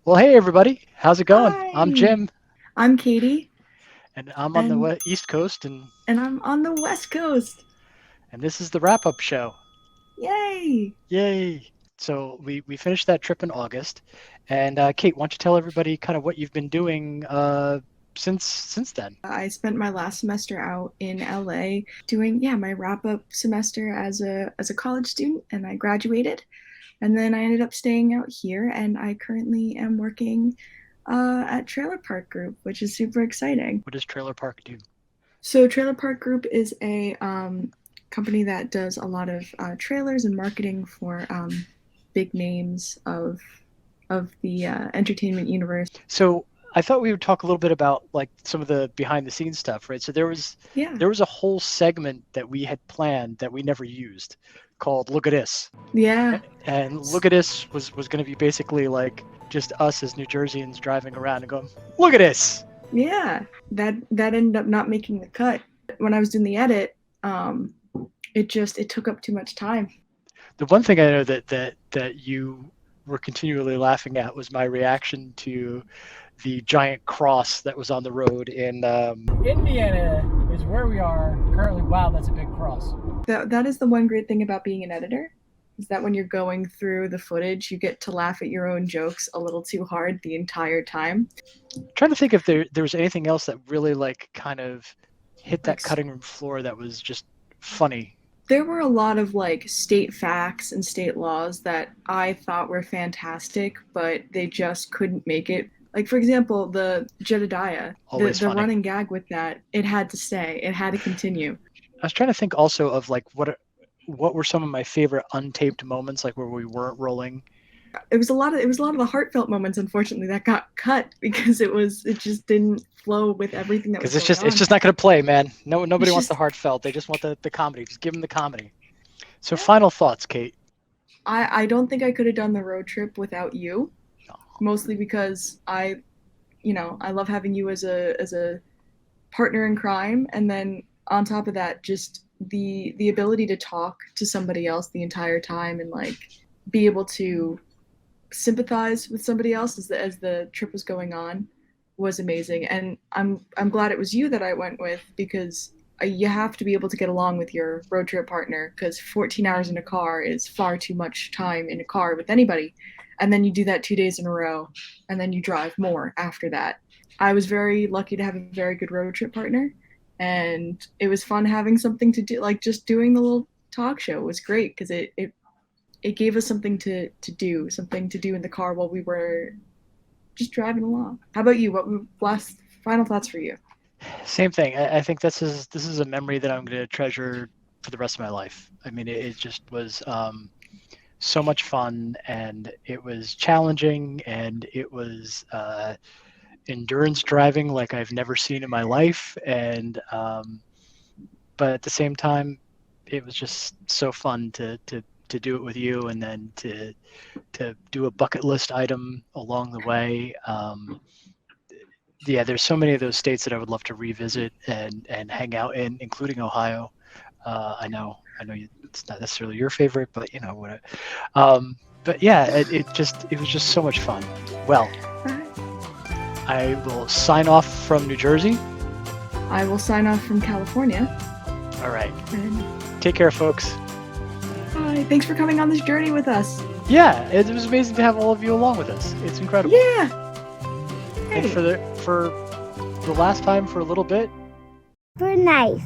Well, hey everybody, how's it going? I'm Hi, Jim, I'm Katie, and I'm on the and East Coast, and I'm on the West Coast. this is the wrap-up show. Yay! Yay! So we finished that trip in August, and Kate, why don't you tell everybody kind of what you've been doing since then? I spent my last semester out in LA doing my wrap up semester as a college student, and I graduated. And then I ended up staying out here, and I currently am working at Trailer Park Group, which is super exciting. What does Trailer Park do? So Trailer Park Group is a company that does a lot of trailers and marketing for big names of the entertainment universe. So I thought we would talk a little bit about like some of the behind the scenes stuff, right? So Yeah, there was a whole segment that we had planned that we never used called Look at This. yeah, And Look at This was going to be basically like just us as New Jerseyans driving around and going, look at this. yeah. That ended up not making the cut. When I was doing the edit, um, it took up too much time. The one thing I know that you were continually laughing at was my reaction to the giant cross that was on the road in Indiana is where we are currently. Wow, that's a big cross. That is the one great thing about being an editor, is that when you're going through the footage, you get to laugh at your own jokes a little too hard the entire time. I'm trying to think if there was anything else that really like kind of hit Like that cutting room floor that was just funny. there were a lot of like state facts and state laws that I thought were fantastic, but they just couldn't make it. Like for example, the Jedediah, the Always the funny. running gag with that, it had to stay. It had to continue. I was trying to think also of like what were some of my favorite untaped moments, like where we weren't rolling. It was a lot of the heartfelt moments, unfortunately, that got cut because it just didn't flow with everything that was Because going it's on. just not going to play, man. No, nobody It's wants the just heartfelt. They just want the comedy. Just give them the comedy. So, yeah. final thoughts, Kate. I don't think I could have done the road trip without you, Oh, mostly because I love having you as a partner in crime, and then on top of that, just the ability to talk to somebody else the entire time and like be able to sympathize with somebody else as the trip was going on was amazing. And I'm glad it was you that I went with, because you have to be able to get along with your road trip partner, because 14 hours in a car is far too much time in a car with anybody. And then you do that 2 days in a row, and then you drive more after that. I was very lucky to have a very good road trip partner, and it was fun having something to do. Like just doing the little talk show was great because it gave us something to do in the car while we were just driving along. How about you? What last final thoughts for you? same thing. I think this is a memory that I'm going to treasure for the rest of my life. I mean, it just was so much fun, and it was challenging, and it was endurance driving like I've never seen in my life, and but at the same time, it was just so fun to do it with you, and then to do a bucket list item along the way. Yeah, there's so many of those states that I would love to revisit and hang out in, including Ohio. I know it's not necessarily your favorite, but you know what. But yeah, it was just so much fun. Well, I will sign off from New Jersey. I will sign off from California. All right, And take care, folks. bye. Thanks for coming on this journey with us. Yeah, it was amazing to have all of you along with us. It's incredible. Yeah. And Hey. for the last time for a little bit, Super nice.